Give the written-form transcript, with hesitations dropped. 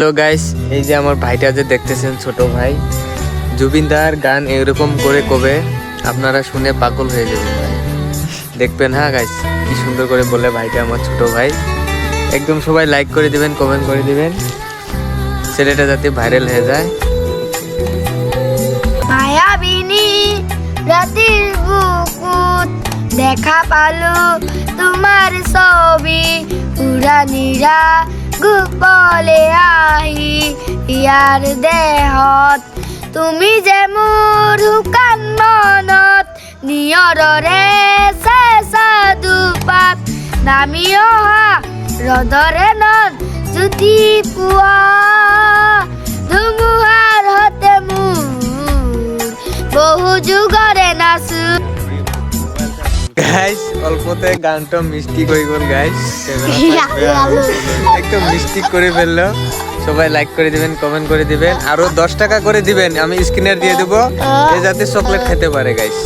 Hello guys, এই যে আমার ভাইটা যে দেখতেছেন, ছোট ভাই জুবিনদার গান এরকম করে কবে আপনারা শুনে পাগল হয়ে যাবেন ভাই, দেখবেন। হ্যাঁ গাইস, কি সুন্দর করে বলে ভাইটা, আমার ছোট ভাই। একদম সবাই লাইক করে দিবেন, কমেন্ট করে দিবেন, ছেলেটা যাতে ভাইরাল হয়ে যায়। মায়াবিনী রাতের বুকুত দেখা পালো তোমার ছবি, উড়ানিরা গোপলে আহি ইয়ার দেহত, তুমি যে মোৰ শুকান মনত নিয়ৰৰে চেঁচা দুপাত নামি অহা ৰ'দৰে নদ যদি পুৱা ধুমুহাৰ হতে মোৰ বহু যুগৰে নাচো। গাইস, অল্পতে গানটা মিষ্টি হয়ে গেল গাইস, একদম মিষ্টি করে ফেললো। সবাই লাইক করে দিবেন, কমেন্ট করে দিবেন, আরো 10 টাকা করে দিবেন, আমি স্ক্রিনার দিয়ে দেবো, এ যাতে চকলেট খেতে পারে গাইস।